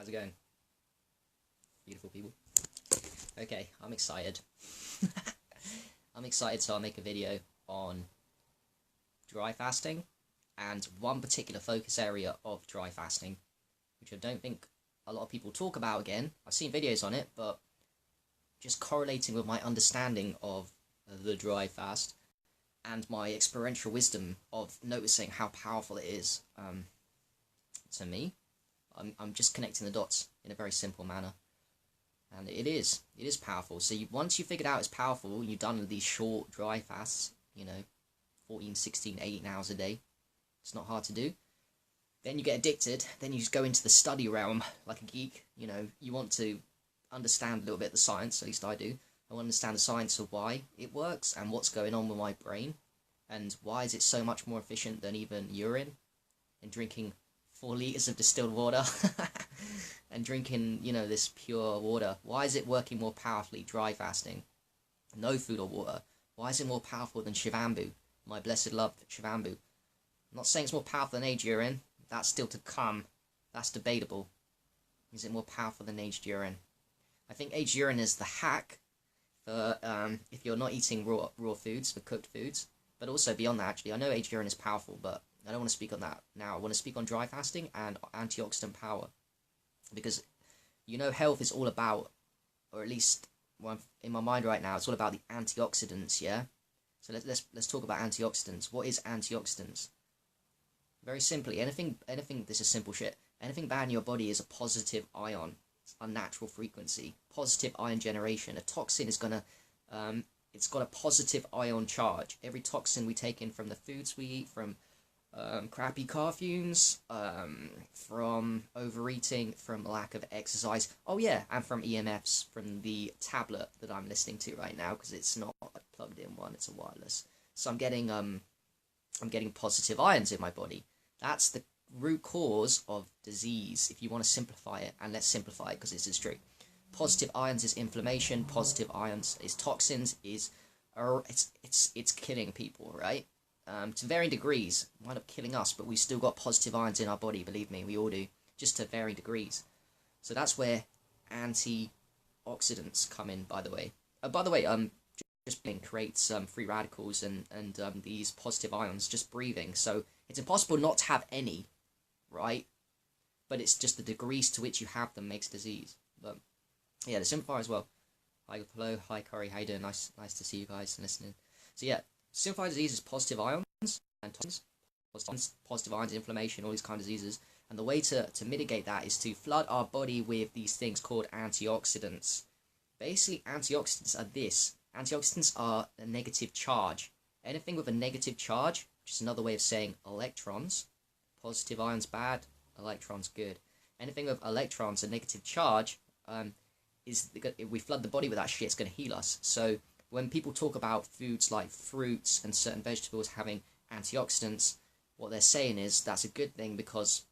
How's it going? Beautiful people. Okay, I'm excited. I'm excited, so I'll make a video on dry fasting and one particular focus area of dry fasting, which I don't think a lot of people talk about again. I've seen videos on it, but just correlating with my understanding of the dry fast and my experiential wisdom of noticing how powerful it is to me. I'm just connecting the dots in a very simple manner. And it is powerful. So once you figured out it's powerful, you've done these short dry fasts, 14, 16, 18 hours a day. It's not hard to do. Then you get addicted. Then you just go into the study realm like a geek. You want to understand a little bit of the science, at least I do. I want to understand the science of why it works and what's going on with my brain. And why is it so much more efficient than even urine and drinking 4 liters of distilled water and drinking, this pure water. Why is it working more powerfully, dry fasting? No food or water. Why is it more powerful than Shivambu? My blessed love, Shivambu. I'm not saying it's more powerful than aged urine. That's still to come. That's debatable. Is it more powerful than aged urine? I think aged urine is the hack for if you're not eating raw foods, for cooked foods. But also beyond that, actually, I know aged urine is powerful, but I don't want to speak on that now. I want to speak on dry fasting and antioxidant power. Because, health is all about, or at least in my mind right now, it's all about the antioxidants, yeah? So let's talk about antioxidants. What is antioxidants? Very simply, anything, this is simple shit. Anything bad in your body is a positive ion. It's unnatural frequency. Positive ion generation. A toxin is gonna, it's got a positive ion charge. Every toxin we take in from the foods we eat, from crappy car fumes, from overeating, from lack of exercise. Oh yeah, and from EMFs, from the tablet that I'm listening to right now, because it's not a plugged in one, it's a wireless. So I'm getting positive ions in my body. That's the root cause of disease, if you want to simplify it, and let's simplify it because this is true. Positive ions is inflammation, positive ions is toxins, it's killing people, right? To varying degrees. It might up killing us, but we still got positive ions in our body, believe me, we all do, just to varying degrees. So that's where antioxidants come in, by the way. Just breathing creates free radicals and these positive ions, just breathing. So it's impossible not to have any, right? But it's just the degrees to which you have them makes disease. But yeah, the simplifier as well. Hi, hello, hi, Corey, how you doing? Nice to see you guys listening. So yeah, simplified disease is positive ions and toxins, positive ions, inflammation, all these kind of diseases. And the way to mitigate that is to flood our body with these things called antioxidants. Basically, antioxidants are this. Antioxidants are a negative charge. Anything with a negative charge, which is another way of saying electrons, positive ions bad, electrons good. Anything with electrons, a negative charge, if we flood the body with that shit, it's going to heal us. So when people talk about foods like fruits and certain vegetables having antioxidants, what they're saying is that's a good thing because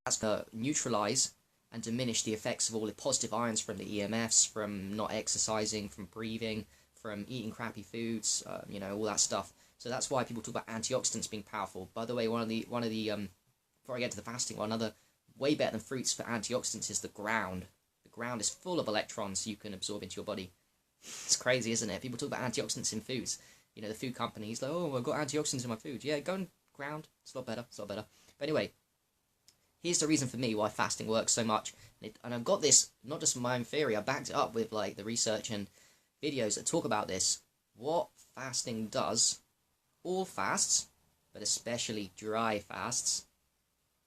that's going to neutralize and diminish the effects of all the positive ions from the EMFs, from not exercising, from breathing, from eating crappy foods, all that stuff. So that's why people talk about antioxidants being powerful. By the way, one of the before I get to the fasting one, another way better than fruits for antioxidants is the ground. The ground is full of electrons you can absorb into your body. It's crazy, isn't it? People talk about antioxidants in foods. The food companies, like, oh, I've got antioxidants in my food. Yeah, go and ground. It's a lot better. But anyway, here's the reason for me why fasting works so much. And I've got this, not just my own theory, I backed it up with the research and videos that talk about this. What fasting does, all fasts, but especially dry fasts,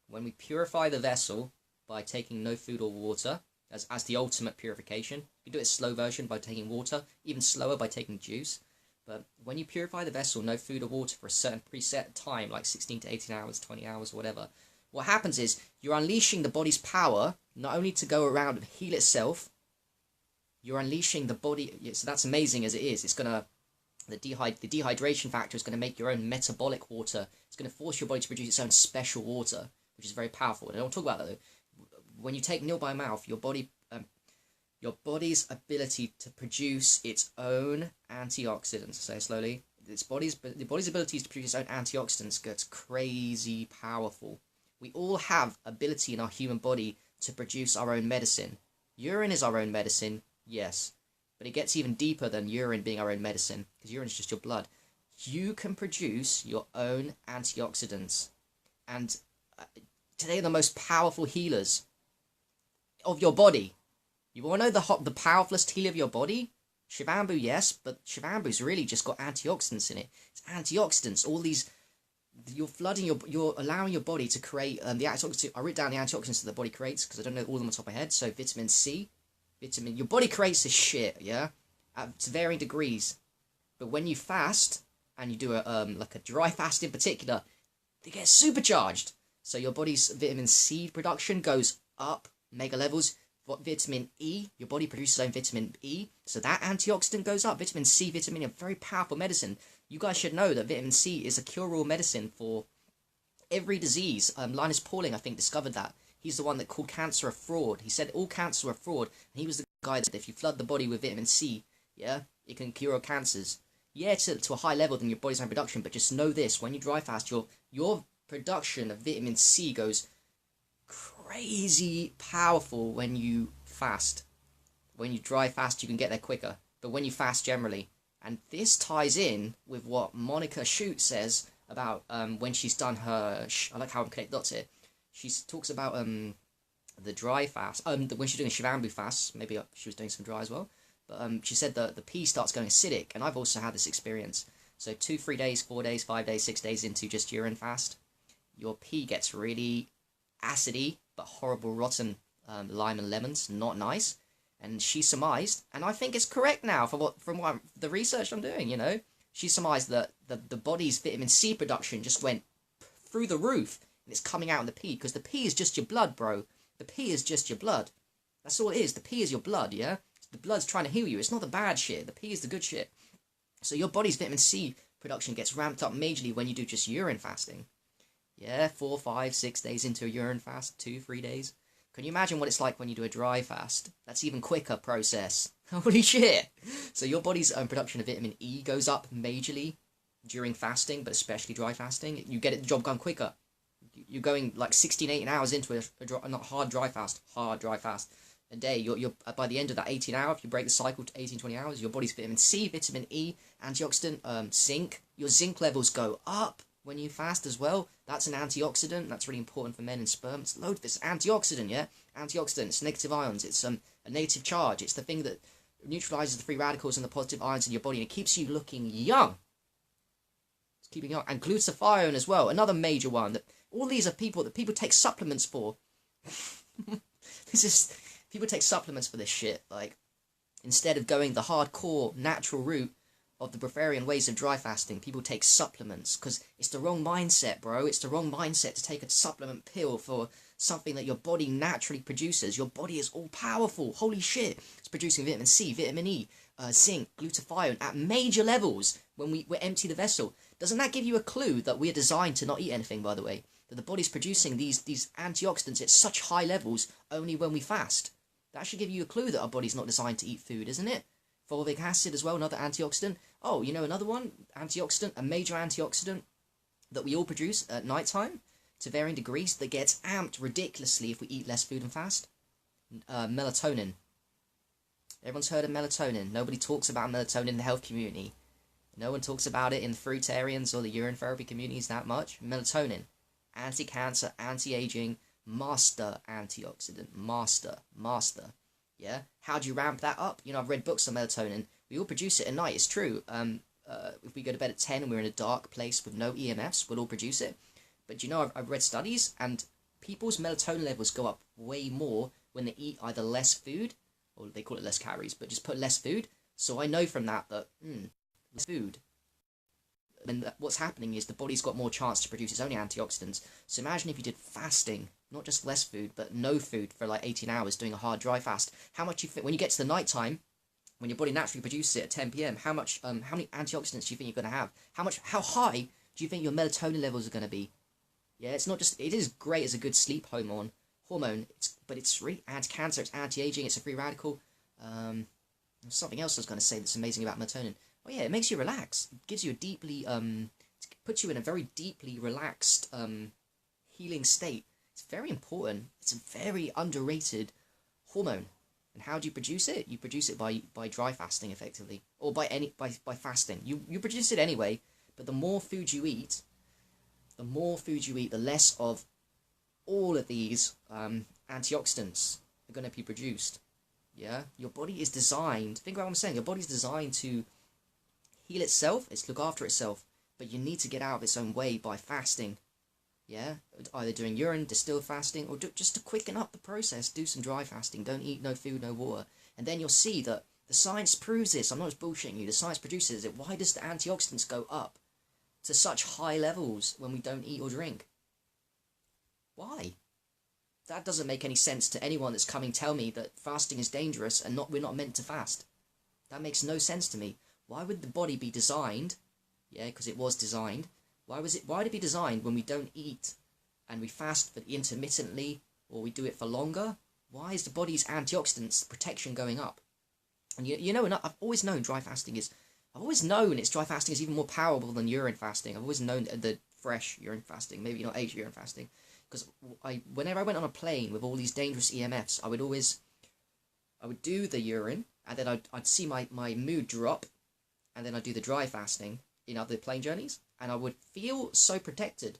when we purify the vessel by taking no food or water, as the ultimate purification. You can do it slow version by taking water, even slower by taking juice. But when you purify the vessel, no food or water for a certain preset time, like 16 to 18 hours, 20 hours, whatever, what happens is you're unleashing the body's power, not only to go around and heal itself, you're unleashing the body. So that's amazing as it is. It's going to, the dehydration factor is going to make your own metabolic water. It's going to force your body to produce its own special water, which is very powerful. And I don't talk about that though. When you take nil by mouth, your body's ability to produce its own antioxidants, say it slowly, the body's ability to produce its own antioxidants gets crazy powerful. We all have ability in our human body to produce our own medicine. Urine is our own medicine, yes, but it gets even deeper than urine being our own medicine, because urine is just your blood. You can produce your own antioxidants, and today the most powerful healers of your body. You want to know the powerfulest healer of your body? Shivambu, yes, but Shivambu's really just got antioxidants in it. It's antioxidants, all these. You're flooding you're allowing your body to create the antioxidants. I wrote down the antioxidants that the body creates because I don't know all of them on top of my head. So vitamin C, your body creates this shit, yeah, to varying degrees. But when you fast and you do a like a dry fast in particular, they get supercharged. So your body's vitamin C production goes up mega levels. What vitamin E, your body produces its own vitamin E, so that antioxidant goes up. Vitamin C, vitamin E, a very powerful medicine. You guys should know that vitamin C is a cure-all medicine for every disease. Linus Pauling, I think, discovered that. He's the one that called cancer a fraud. He said all cancer are fraud, and he was the guy that if you flood the body with vitamin C, yeah, it can cure cancers. Yeah, to a high level than your body's own production, but just know this: when you dry fast, your production of vitamin C goes crazy powerful when you fast. When you dry fast, you can get there quicker, but when you fast generally. And this ties in with what Monica Shute says about when she's done her. I like how I'm connecting dots here. She talks about the dry fast. When she's doing a Shivambu fast, maybe she was doing some dry as well. But she said that the pee starts going acidic, and I've also had this experience. So 2, 3 days, 4 days, 5 days, 6 days into just urine fast, your pee gets really acidy, but horrible, rotten lime and lemons, not nice. And she surmised, and I think it's correct now from the research I'm doing, you know. She surmised that the body's vitamin C production just went through the roof, and it's coming out in the pee, because the pee is just your blood, bro. The pee is just your blood. That's all it is. The pee is your blood, yeah? The blood's trying to heal you. It's not the bad shit. The pee is the good shit. So your body's vitamin C production gets ramped up majorly when you do just urine fasting. Yeah, 4, 5, 6 days into a urine fast, 2, 3 days. Can you imagine what it's like when you do a dry fast? That's even quicker process. Holy shit! So your body's production of vitamin E goes up majorly during fasting, but especially dry fasting. You get the job done quicker. You're going like 16, 18 hours into a not hard dry fast a day. You're by the end of that 18 hour, if you break the cycle to 18, 20 hours, your body's vitamin C, vitamin E, antioxidant, zinc. Your zinc levels go up when you fast as well. That's an antioxidant. That's really important for men and sperm. It's loaded. This antioxidant, yeah? Antioxidants, negative ions. It's a negative charge. It's the thing that neutralizes the free radicals and the positive ions in your body, and it keeps you looking young. It's keeping young. And glutathione as well, another major one. That all these are people that people take supplements for. People take supplements for this shit. Like, instead of going the hardcore natural route of the breatharian ways of dry fasting, people take supplements, because it's the wrong mindset, bro. It's the wrong mindset to take a supplement pill for something that your body naturally produces. Your body is all powerful. Holy shit. It's producing vitamin C, vitamin E, zinc, glutathione at major levels when we empty the vessel. Doesn't that give you a clue that we're designed to not eat anything, by the way? That the body's producing these antioxidants at such high levels only when we fast. That should give you a clue that our body's not designed to eat food, isn't it? Fulvic acid as well, another antioxidant. Oh, you know another one? Antioxidant, a major antioxidant that we all produce at night time to varying degrees that gets amped ridiculously if we eat less food and fast. Melatonin. Everyone's heard of melatonin. Nobody talks about melatonin in the health community. No one talks about it in the fruitarians or the urine therapy communities that much. Melatonin. Anti-cancer, anti-aging, master antioxidant. Master. Yeah? How do you ramp that up? You know, I've read books on melatonin. We all produce it at night, it's true. If we go to bed at 10 and we're in a dark place with no EMFs, we'll all produce it. But you know, I've read studies, and people's melatonin levels go up way more when they eat either less food, or they call it less calories, but just put less food. So I know from that less food. And what's happening is the body's got more chance to produce its own antioxidants. So imagine if you did fasting, not just less food, but no food for like 18 hours, doing a hard dry fast. How much you think, when you get to the night time, when your body naturally produces it at 10 p.m, how many antioxidants do you think you're going to have? How high do you think your melatonin levels are going to be? Yeah, it's not just, it is great as a good sleep hormone, but it's really anti-cancer, it's anti-aging, it's a free radical. There's something else I was going to say that's amazing about melatonin. Oh yeah, it makes you relax. It gives you a deeply, puts you in a very deeply relaxed, healing state. It's very important. It's a very underrated hormone. And how do you produce it? You produce it by dry fasting, effectively, or by fasting. You produce it anyway, but the more food you eat, the less of all of these antioxidants are going to be produced. Yeah, your body is designed. Think about what I'm saying. Your body's designed to heal itself. It's look after itself, but you need to get out of its own way by fasting. Yeah, either doing urine, distilled fasting, or just to quicken up the process, do some dry fasting. Don't eat no food, no water. And then you'll see that the science proves this. I'm not just bullshitting you. The science produces it. Why does the antioxidants go up to such high levels when we don't eat or drink? Why? That doesn't make any sense to anyone that's coming tell me that fasting is dangerous and we're not meant to fast. That makes no sense to me. Why would the body be designed? Yeah, because it was designed. Why would it be designed when we don't eat and we fast for intermittently, or we do it for longer? Why is the body's antioxidants protection going up? And you know, I've always known dry fasting is even more powerful than urine fasting. I've always known the fresh urine fasting, maybe not aged urine fasting, because whenever I went on a plane with all these dangerous EMFs, I would do the urine, and then I'd see my mood drop, and then I'd do the dry fasting in other plane journeys, and I would feel so protected.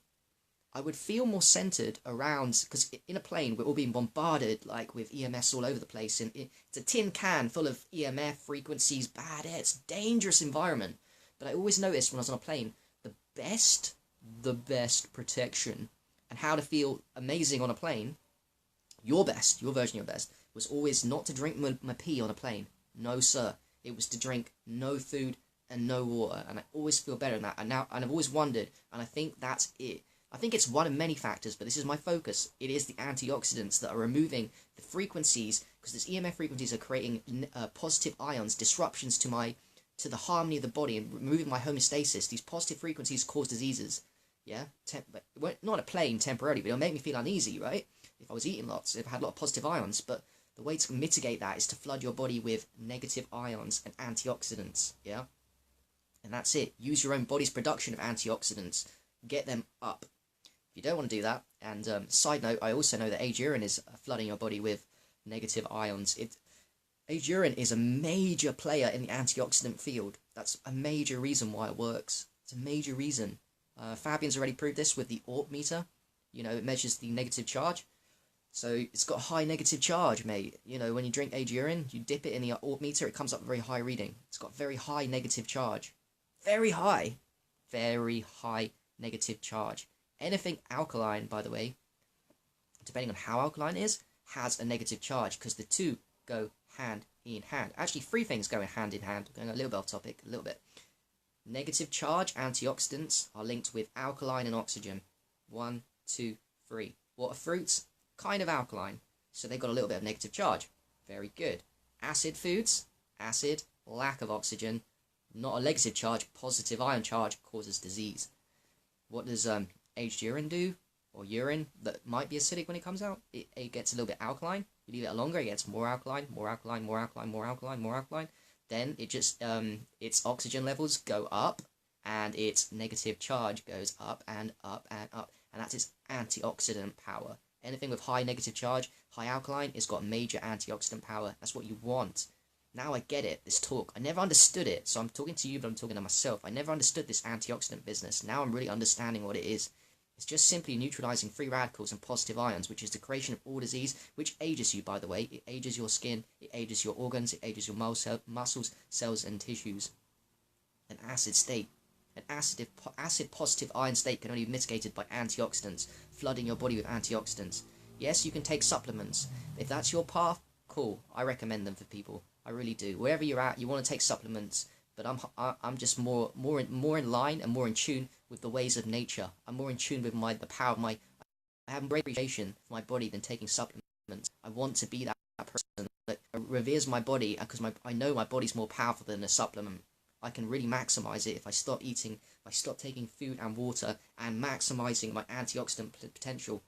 I would feel more centered around, because in a plane we're all being bombarded like with EMFs all over the place, and it's a tin can full of EMF frequencies, bad air. It's a dangerous environment. But I always noticed when I was on a plane, the best protection and how to feel amazing on a plane, your version of your best, was always not to drink my pee on a plane. No sir, it was to drink no food and no water, and I always feel better than that. And I've always wondered, and I think that's it. I think it's one of many factors, but this is my focus. It is the antioxidants that are removing the frequencies, because these EMF frequencies are creating positive ions, disruptions to the harmony of the body, and removing my homeostasis. These positive frequencies cause diseases. Yeah, not a plane temporarily, but it'll make me feel uneasy, right? If I was eating lots, if I had a lot of positive ions. But the way to mitigate that is to flood your body with negative ions and antioxidants. Yeah. And that's it. Use your own body's production of antioxidants. Get them up. If you don't want to do that, and side note, I also know that aged urine is flooding your body with negative ions. Aged urine is a major player in the antioxidant field. That's a major reason why it works. It's a major reason. Fabian's already proved this with the Ort meter. You know, it measures the negative charge. So it's got a high negative charge, mate. You know, when you drink aged urine, you dip it in the Ort meter, it comes up a very high reading. It's got very high negative charge. Very high negative charge. Anything alkaline, by the way, depending on how alkaline it is, has a negative charge, because the two go hand in hand. Actually, three things go hand in hand. Going a little bit off topic, a little bit. Negative charge antioxidants are linked with alkaline and oxygen. 1, 2, 3. What are fruits? Kind of alkaline, so they've got a little bit of negative charge. Very good. Acid foods, acid, lack of oxygen, not a negative charge, positive ion charge, causes disease. What does aged urine do? Or urine that might be acidic when it comes out? It gets a little bit alkaline. You leave it longer, it gets more alkaline, more alkaline, more alkaline, more alkaline, more alkaline. Then it just its oxygen levels go up, and its negative charge goes up and up and up, and that's its antioxidant power. Anything with high negative charge, high alkaline, it's got major antioxidant power. That's what you want. Now I get it, this talk. I never understood it, so I'm talking to you, but I'm talking to myself. I never understood this antioxidant business. Now I'm really understanding what it is. It's just simply neutralizing free radicals and positive ions, which is the creation of all disease, which ages you, by the way. It ages your skin, it ages your organs, it ages your muscles, cells, and tissues. An acid state. An acid positive ion state can only be mitigated by antioxidants, flooding your body with antioxidants. Yes, you can take supplements. If that's your path, cool. I recommend them for people. I really do. Wherever you're at, you want to take supplements, but I'm just more in line and more in tune with the ways of nature. I'm more in tune with the power of I have more appreciation for my body than taking supplements. I want to be that person that reveres my body, because I know my body's more powerful than a supplement. I can really maximize it if I stop eating, if I stop taking food and water, and maximizing my antioxidant potential,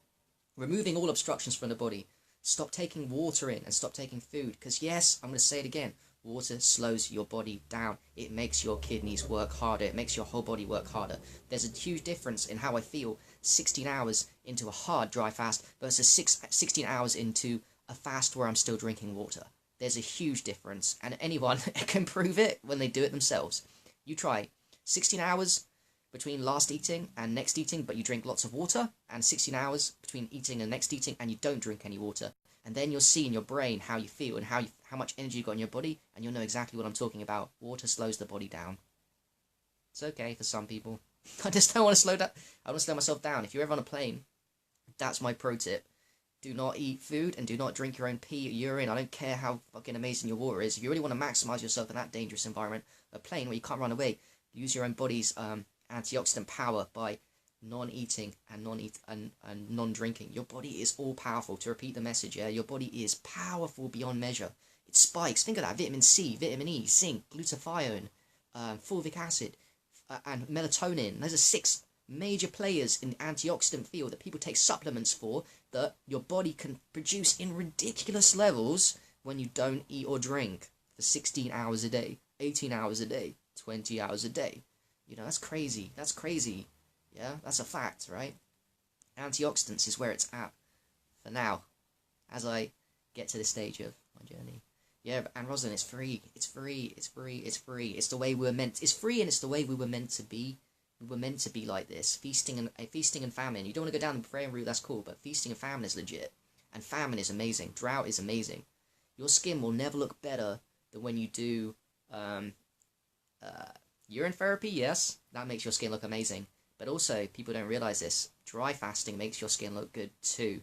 removing all obstructions from the body. Stop taking water in and stop taking food, because yes, I'm going to say it again, water slows your body down. It makes your kidneys work harder. It makes your whole body work harder. There's a huge difference in how I feel 16 hours into a hard dry fast versus 16 hours into a fast where I'm still drinking water. There's a huge difference, and anyone can prove it when they do it themselves. You try 16 hours between last eating and next eating, but you drink lots of water, and 16 hours between eating and next eating, and you don't drink any water. And then you'll see in your brain how you feel and how much energy you've got in your body, and you'll know exactly what I'm talking about. Water slows the body down. It's okay for some people. I just don't want to slow down. I want to slow myself down. If you're ever on a plane, that's my pro tip. Do not eat food and do not drink your own pee or urine. I don't care how fucking amazing your water is. If you really want to maximize yourself in that dangerous environment, a plane where you can't run away, use your own body's antioxidant power by non-eating and non-drinking. Your body is all powerful. To repeat the message, yeah, your body is powerful beyond measure. It spikes. Think of that: vitamin C, vitamin E, zinc, glutathione, fulvic acid, and melatonin. Those are 6 major players in the antioxidant field that people take supplements for, that your body can produce in ridiculous levels when you don't eat or drink for 16 hours a day, 18 hours a day, 20 hours a day. You know, that's crazy. That's crazy. Yeah, that's a fact, right? Antioxidants is where it's at for now, as I get to this stage of my journey. Yeah, and Rosalind, it's free. It's free. It's free. It's free. It's the way we were meant. It's free, and it's the way we were meant to be. We were meant to be like this. Feasting and famine. You don't want to go down the praying route. That's cool, but feasting and famine is legit, and famine is amazing. Drought is amazing. Your skin will never look better than when you do urine therapy. Yes, that makes your skin look amazing. But also, people don't realize this. Dry fasting makes your skin look good too.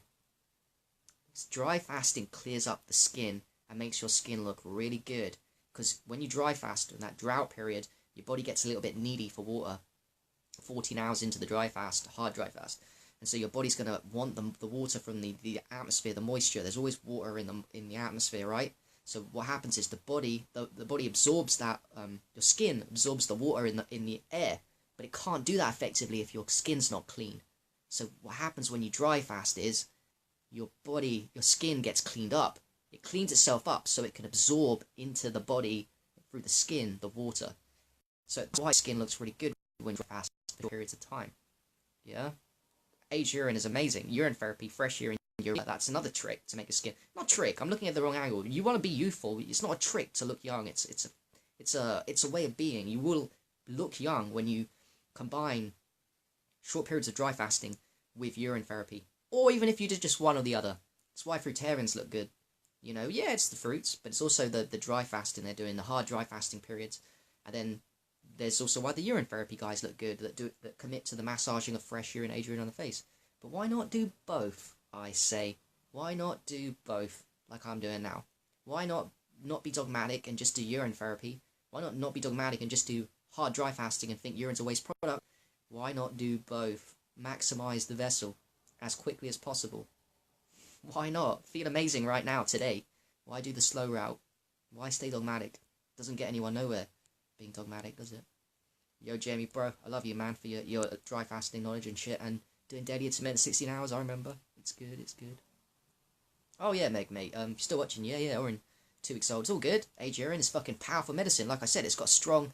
Dry fasting clears up the skin and makes your skin look really good, because when you dry fast in that drought period, your body gets a little bit needy for water. 14 hours into the dry fast, hard dry fast, and so your body's going to want the water from the atmosphere, the moisture. There's always water in the atmosphere, right? So what happens is the body absorbs that. Your skin absorbs the water in the air, but it can't do that effectively if your skin's not clean. So what happens when you dry fast is your skin gets cleaned up. It cleans itself up so it can absorb into the body through the skin the water. So that's why skin looks really good when you fast for periods of time. Yeah, aged urine is amazing. Urine therapy, fresh urine. That's another trick to make a skin. Not trick. I'm looking at the wrong angle. You want to be youthful. It's not a trick to look young. It's a way of being. You will look young when you combine short periods of dry fasting with urine therapy, or even if you did just one or the other. That's why fruitarians look good. You know, yeah, it's the fruits, but it's also the dry fasting they're doing, the hard dry fasting periods, and then there's also why the urine therapy guys look good, that commit to the massaging of fresh urine, aged urine on the face. But why not do both? I say, why not do both like I'm doing now? Why not be dogmatic and just do urine therapy? Why not be dogmatic and just do hard dry fasting and think urine's a waste product? Why not do both? Maximize the vessel as quickly as possible. Why not? Feel amazing right now, today. Why do the slow route? Why stay dogmatic? Doesn't get anyone nowhere being dogmatic, does it? Yo, Jamie, bro, I love you, man, for your dry fasting knowledge and shit, and doing daily intermittent 16 hours, I remember. It's good, it's good. Oh, yeah, Meg, mate, still watching? Yeah, we're in 2 weeks old. It's all good. Aged urine is fucking powerful medicine. Like I said, it's got strong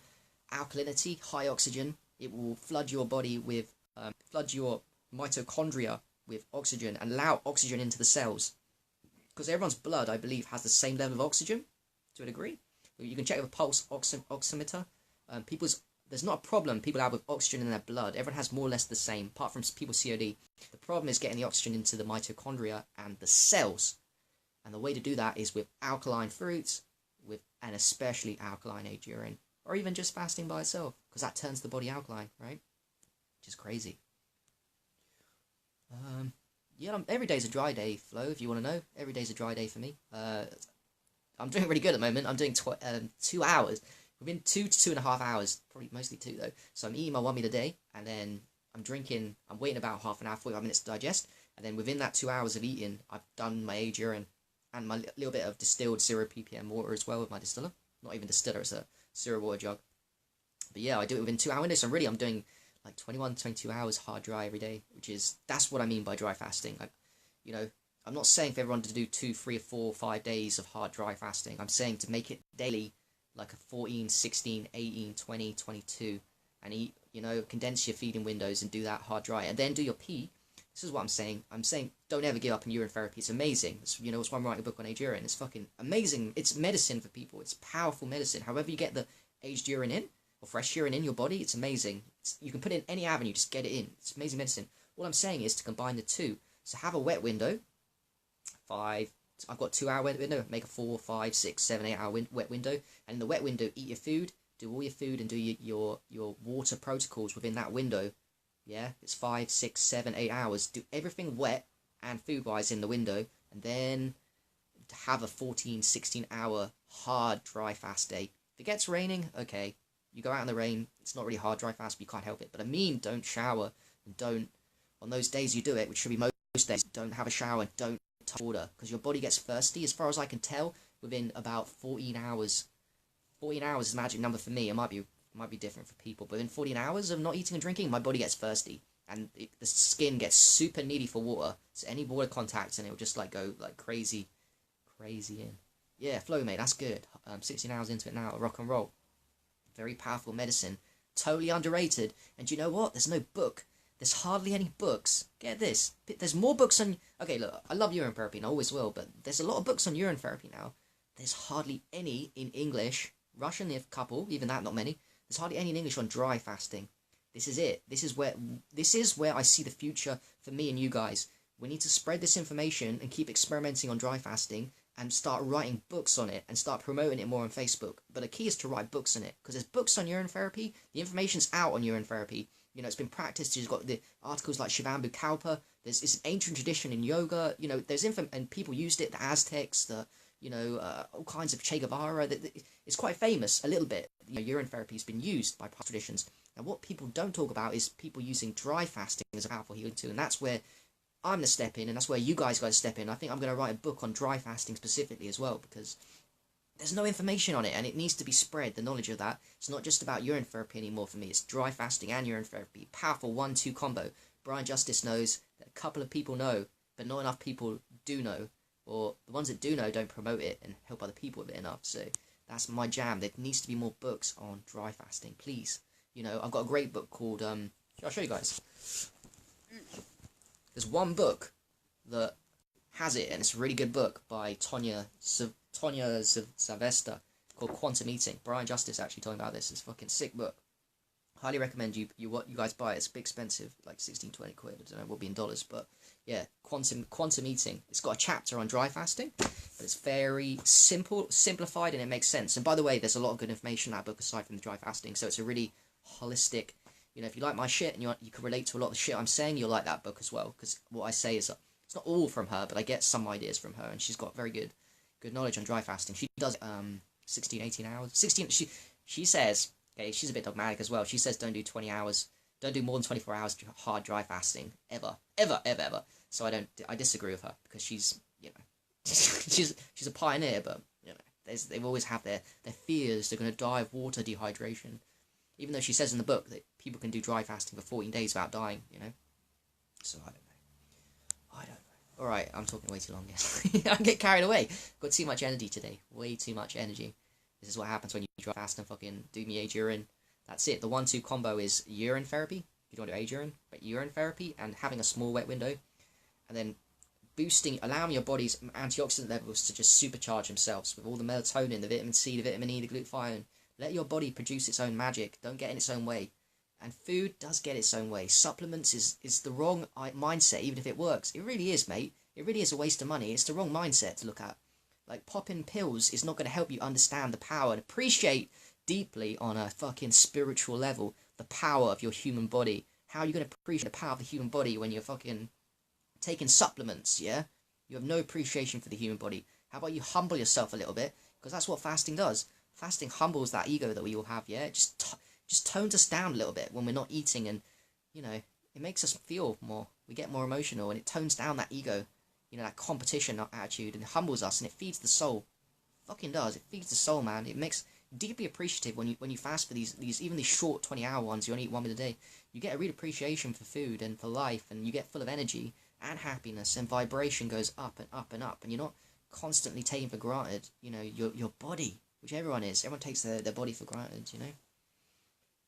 alkalinity, high oxygen. It will flood your body with, flood your mitochondria with oxygen and allow oxygen into the cells. Because everyone's blood, I believe, has the same level of oxygen, to a degree. You can check with a pulse oximeter. There's not a problem people have with oxygen in their blood. Everyone has more or less the same, apart from people's COD. The problem is getting the oxygen into the mitochondria and the cells. And the way to do that is with alkaline fruits, and especially alkaline aged urine, or even just fasting by itself, because that turns the body alkaline, right? Which is crazy. Yeah, every day's a dry day, Flo, if you want to know. Every day's a dry day for me. I'm doing really good at the moment. I'm doing 2 hours. Within 2 to 2.5 hours, probably mostly 2 though. So I'm eating my 1 meal a day, and then I'm waiting about half an hour, 45 minutes to digest, and then within that 2 hours of eating, I've done my aged urine and my little bit of distilled 0 ppm water as well with my distiller. Not even distiller, it's a 0 water jug. But yeah, I do it within 2 hour windows, so really I'm doing like 21, 22 hours hard dry every day, that's what I mean by dry fasting. I'm not saying for everyone to do 2, 3, 4, 5 days of hard dry fasting. I'm saying to make it daily, like a 14, 16, 18, 20, 22, and eat You know, condense your feeding windows and do that hard dry, and then do your pee. This is what I'm saying. I'm saying don't ever give up on urine therapy. It's amazing. It's, you know, it's why I'm writing a book on aged urine. It's fucking amazing. It's medicine for people. It's powerful medicine. However you get the aged urine in, or fresh urine in your body, it's amazing. You can put it in any avenue, just get it in. It's amazing medicine. All I'm saying is to combine the two. So have a wet window, I've got 2 hour wet window, make a 4, 5, 6, 7, 8 hour wet window, and in the wet window, eat your food, do all your food, and do your water protocols within that window. Yeah, it's 5, 6, 7, 8 hours. Do everything wet and food-wise in the window, and then have a 14, 16 hour hard dry fast day. If it gets raining, okay, you go out in the rain. It's not really hard dry fast, but you can't help it. But I mean, don't shower, and don't, on those days you do it, which should be most days, don't have a shower, and don't touch water, because your body gets thirsty. As far as I can tell, within about 14 hours. 14 hours is a magic number for me. It might be different for people, but in 14 hours of not eating and drinking, my body gets thirsty, and the skin gets super needy for water. So any water contact, and it'll just like go like crazy in. Yeah, flow, mate. That's good. 16 hours into it now. Rock and roll. Very powerful medicine. Totally underrated. And you know what? There's no book. There's hardly any books. Get this. There's more books on... Okay, look, I love urine therapy and I always will, but there's a lot of books on urine therapy now. There's hardly any in English. Russian, a couple, even that, not many. There's hardly any in English on dry fasting. This is it. This is where I see the future for me and you guys. We need to spread this information and keep experimenting on dry fasting and start writing books on it and start promoting it more on Facebook. But the key is to write books on it, because there's books on urine therapy. The information's out on urine therapy. You know, it's been practiced. You've got the articles like Shivambu Kalpa. It's an ancient tradition in yoga. You know, there's and people used it. The Aztecs, all kinds of Che Guevara. It's quite famous a little bit. You know, urine therapy has been used by past traditions. And what people don't talk about is people using dry fasting as a powerful healing tool. And that's where I'm going to step in, and that's where you guys got to step in. I think I'm going to write a book on dry fasting specifically as well, because there's no information on it, and it needs to be spread, the knowledge of that. It's not just about urine therapy anymore for me. It's dry fasting and urine therapy. Powerful 1-2 combo. Brian Justice knows, that a couple of people know, but not enough people do know. Or the ones that do know don't promote it and help other people with it enough. So that's my jam. There needs to be more books on dry fasting, please. You know, I've got a great book called... I'll show you guys. There's one book that has it, and it's a really good book by Tonya Zavesta called Quantum Eating. Brian Justice actually talking about this. It's a fucking sick book. Highly recommend you guys buy it. It's a bit expensive, like 16, 20 quid. I don't know what will be in dollars, but yeah, Quantum Eating. It's got a chapter on dry fasting, but it's very simplified, and it makes sense. And by the way, there's a lot of good information in that book aside from the dry fasting, so it's a really holistic. You know, if you like my shit and you can relate to a lot of the shit I'm saying, you'll like that book as well. Because what I say is, it's not all from her, but I get some ideas from her, and she's got very good knowledge on dry fasting. She does 16, 18 hours. 16. She says, okay, she's a bit dogmatic as well. She says don't do 20 hours, don't do more than 24 hours hard dry fasting ever. So I disagree with her, because she's, you know, she's a pioneer, but you know, they've always have their fears. They're going to die of water dehydration. Even though she says in the book that people can do dry fasting for 14 days without dying, you know? So, I don't know. Alright, I'm talking way too long. I get carried away. Got too much energy today. Way too much energy. This is what happens when you dry fast and fucking do me age urine. That's it. The 1-2 combo is urine therapy. You don't do age urine, but urine therapy and having a small wet window. And then allowing your body's antioxidant levels to just supercharge themselves with all the melatonin, the vitamin C, the vitamin E, the glutathione. Let your body produce its own magic. Don't get in its own way. And food does get its own way. Supplements is the wrong mindset, even if it works. It really is, mate. It really is a waste of money. It's the wrong mindset to look at. Like, popping pills is not going to help you understand the power and appreciate deeply on a fucking spiritual level the power of your human body. How are you going to appreciate the power of the human body when you're fucking taking supplements, yeah? You have no appreciation for the human body. How about you humble yourself a little bit? Because that's what fasting does. Fasting humbles that ego that we all have, yeah? Just tones us down a little bit when we're not eating, and, you know, it makes us feel more. We get more emotional, and it tones down that ego, you know, that competition attitude, and it humbles us, and it feeds the soul. Fucking does. It feeds the soul, man. It makes deeply appreciative when you fast for these even these short 20-hour ones. You only eat 1 meal a day. You get a real appreciation for food and for life, and you get full of energy and happiness, and vibration goes up and up and up, and you're not constantly taking for granted, you know, your body. Which everyone is. Everyone takes their body for granted, you know.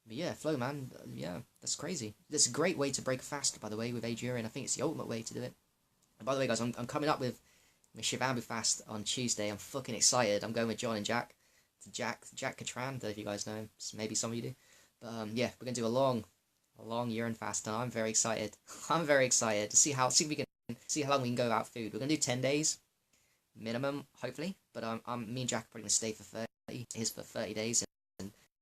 But yeah, flow, man. Yeah, that's crazy. That's a great way to break a fast, by the way, with age urine. I think it's the ultimate way to do it. And by the way, guys, I'm coming up with my Shivambu fast on Tuesday. I'm fucking excited. I'm going with John and Jack. To Jack Catran. Don't know if you guys know him. Maybe some of you do. But yeah, we're gonna do a long urine fast, and I'm very excited. I'm very excited to see how long we can go without food. We're gonna do 10 days minimum, hopefully. But me and Jack are probably gonna stay for 30. His for 30 days.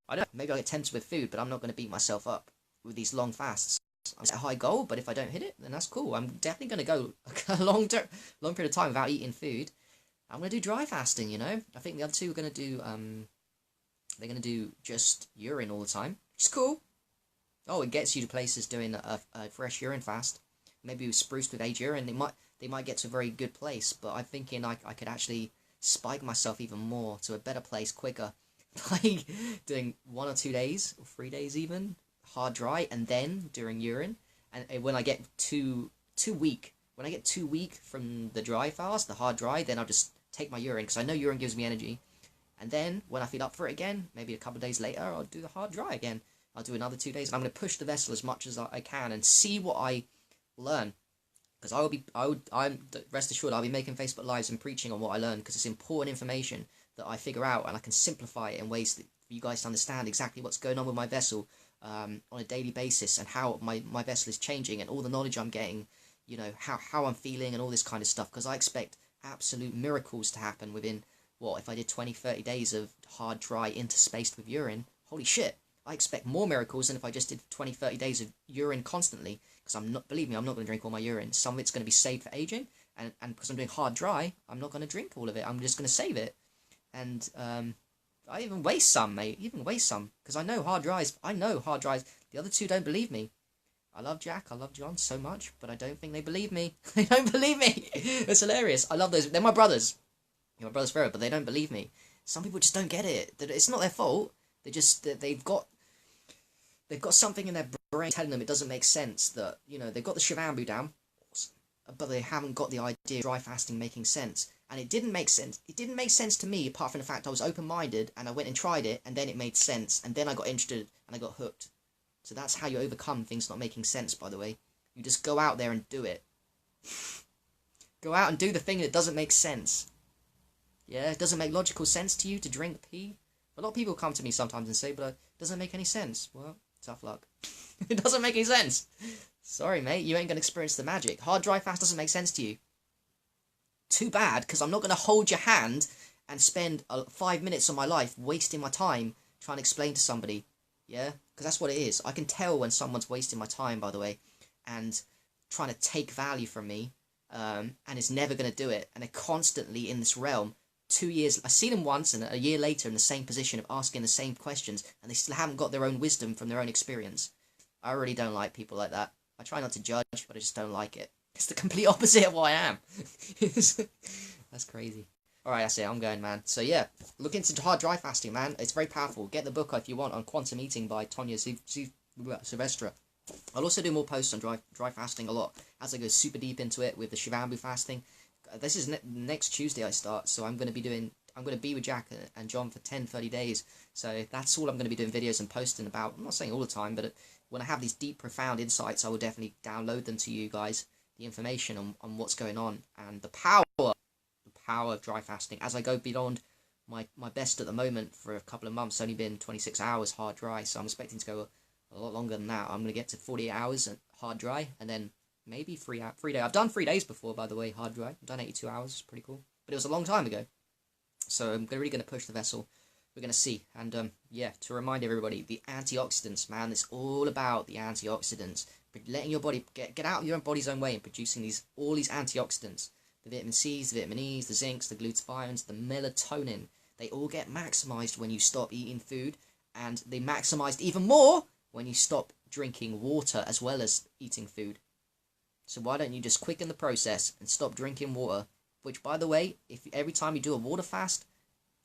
I don't know, maybe I'll get tempted with food, but I'm not going to beat myself up with these long fasts. I'm set a high goal, but if I don't hit it, then that's cool. I'm definitely going to go a long period of time without eating food. I'm going to do dry fasting, you know? I think the other two are going to do, they're going to do just urine all the time, which is cool. Oh, it gets you to places doing a fresh urine fast. Maybe spruced with age urine, they might get to a very good place, but I'm thinking I could actually spike myself even more to a better place quicker. Like doing 1 or 2 days or 3 days even hard dry, and then during urine, and when I get too weak from the dry fast, the hard dry, then I'll just take my urine, because I know urine gives me energy, and then when I feel up for it again, maybe a couple of days later, I'll do the hard dry again. I'll do another 2 days, and I'm going to push the vessel as much as I can and see what I learn, because I'm rest assured I'll be making Facebook lives and preaching on what I learn, because it's important information that I figure out, and I can simplify it in ways that for you guys to understand exactly what's going on with my vessel on a daily basis, and how my vessel is changing, and all the knowledge I'm getting, you know, how I'm feeling and all this kind of stuff, because I expect absolute miracles to happen within, what, if I did 20-30 days of hard dry interspaced with urine, holy shit, I expect more miracles than if I just did 20-30 days of urine constantly, because believe me, I'm not going to drink all my urine. Some of it's going to be saved for aging, and because I'm doing hard dry, I'm not going to drink all of it, I'm just going to save it. And I even waste some, mate. Even waste some, because I know hard dries. The other two don't believe me. I love Jack. I love John so much, but I don't think they believe me. They don't believe me. It's hilarious. I love those. They're my brothers. They're my brothers forever, but they don't believe me. Some people just don't get it. It's not their fault. They've got something in their brain telling them it doesn't make sense. That, you know, they've got the Shivambu down, but they haven't got the idea of dry fasting making sense. And it didn't make sense. It didn't make sense to me, apart from the fact I was open-minded, and I went and tried it, and then it made sense, and then I got interested, and I got hooked. So that's how you overcome things not making sense, by the way. You just go out there and do it. Go out and do the thing that doesn't make sense. Yeah, it doesn't make logical sense to you to drink pee. A lot of people come to me sometimes and say, but it doesn't make any sense. Well, tough luck. It doesn't make any sense. Sorry, mate, you ain't going to experience the magic. Hard dry fast doesn't make sense to you. Too bad, because I'm not going to hold your hand and spend 5 minutes of my life wasting my time trying to explain to somebody. Yeah, because that's what it is. I can tell when someone's wasting my time, by the way, and trying to take value from me, and is never going to do it, and they're constantly in this realm. 2 years, I've seen them once, and a year later in the same position of asking the same questions, and they still haven't got their own wisdom from their own experience. I really don't like people like that. I try not to judge, but I just don't like it. It's the complete opposite of what I am. That's crazy. Alright, that's it. I'm going, man. So, yeah. Look into hard dry fasting, man. It's very powerful. Get the book if you want on Quantum Eating by Tonya Silvestre. I'll also do more posts on dry fasting a lot as I go super deep into it with the Shivambu fasting. This is next Tuesday I start, so I'm going to be with Jack and John for 10-30 days. So that's all I'm going to be doing videos and posting about. I'm not saying all the time, but when I have these deep, profound insights, I will definitely download them to you guys. The information on what's going on, and the power of dry fasting as I go beyond my best at the moment. For a couple of months, only been 26 hours hard dry, so I'm expecting to go a lot longer than that. I'm going to get to 48 hours hard dry, and then maybe 3 days. I've done 3 days before, by the way, hard dry. I've done 82 hours, it's pretty cool, but it was a long time ago. So I'm really going to push the vessel. We're going to see. And yeah, to remind everybody, the antioxidants, man, it's all about the antioxidants. Letting your body get out of your own body's own way and producing all these antioxidants. The vitamin C's, the vitamin E's, the zincs, the glutathiones, the melatonin. They all get maximized when you stop eating food, and they maximized even more when you stop drinking water as well as eating food. So why don't you just quicken the process and stop drinking water? Which, by the way, if every time you do a water fast,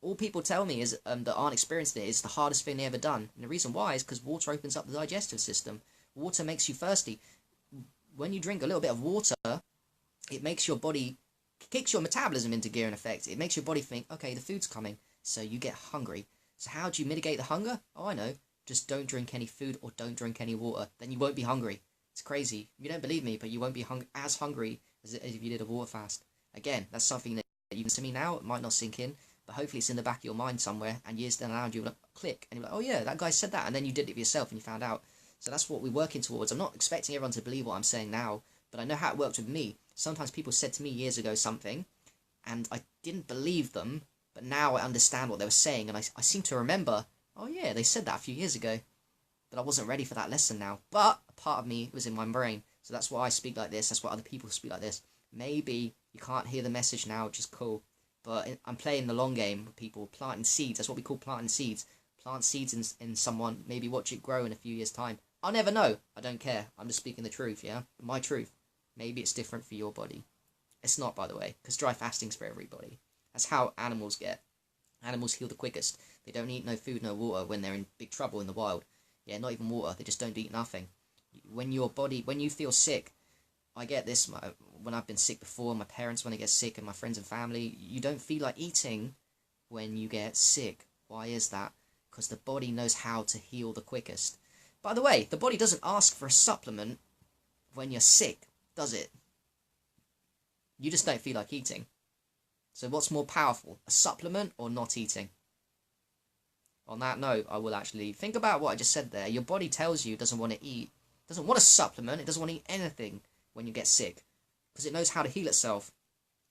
all people tell me is that aren't experienced it, is the hardest thing they ever done. And the reason why is because water opens up the digestive system. Water makes you thirsty. When you drink a little bit of water, it makes your body, kicks your metabolism into gear in effect. It makes your body think, okay, the food's coming, so you get hungry. So how do you mitigate the hunger? Oh, I know. just don't drink any food or don't drink any water. Then you won't be hungry. It's crazy. You don't believe me, but you won't be as hungry as if you did a water fast. Again, that's something that you can see me now. It might not sink in, but hopefully it's in the back of your mind somewhere, and years down the line you'll like, click, and you're like, oh yeah, that guy said that, and then you did it for yourself and you found out. So that's what we're working towards. I'm not expecting everyone to believe what I'm saying now, but I know how it works with me. Sometimes people said to me years ago something, and I didn't believe them, but now I understand what they were saying, and I seem to remember, oh yeah, they said that a few years ago, but I wasn't ready for that lesson now. But a part of me was in my brain, so that's why I speak like this, that's why other people speak like this. Maybe you can't hear the message now, which is cool, but I'm playing the long game with people, planting seeds. That's what we call planting seeds. Plant seeds in someone, maybe watch it grow in a few years' time. I'll never know. I don't care. I'm just speaking the truth, yeah? My truth. Maybe it's different for your body. It's not, by the way, because dry fasting's for everybody. That's how animals get. Animals heal the quickest. They don't eat no food, no water when they're in big trouble in the wild. Yeah, not even water. They just don't eat nothing. When you feel sick, I get this when I've been sick before, my parents when they get sick, and my friends and family, you don't feel like eating when you get sick. Why is that? Because the body knows how to heal the quickest. By the way, the body doesn't ask for a supplement when you're sick, does it? You just don't feel like eating. So what's more powerful, a supplement or not eating? On that note, I will actually think about what I just said there. Your body tells you it doesn't want to eat, doesn't want a supplement, it doesn't want to eat anything when you get sick, because it knows how to heal itself.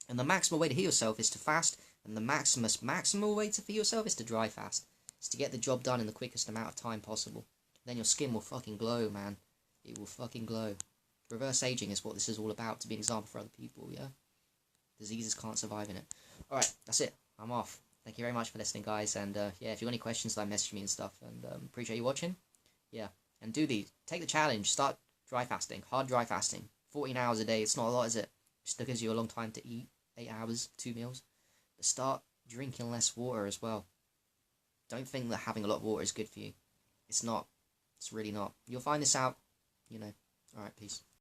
And the maximal way to heal yourself is to fast, and the maximal way to heal yourself is to dry fast. It's to get the job done in the quickest amount of time possible. Then your skin will fucking glow, man. It will fucking glow. Reverse aging is what this is all about, to be an example for other people, yeah? Diseases can't survive in it. Alright, that's it. I'm off. Thank you very much for listening, guys. And yeah, if you've got any questions, like message me and stuff. And appreciate you watching. Yeah, and do these. Take the challenge. Start dry fasting. Hard dry fasting. 14 hours a day. It's not a lot, is it? Just gives you a long time to eat. 8 hours, 2 meals. But start drinking less water as well. Don't think that having a lot of water is good for you. It's not. It's really not. You'll find this out. You know. Alright, peace.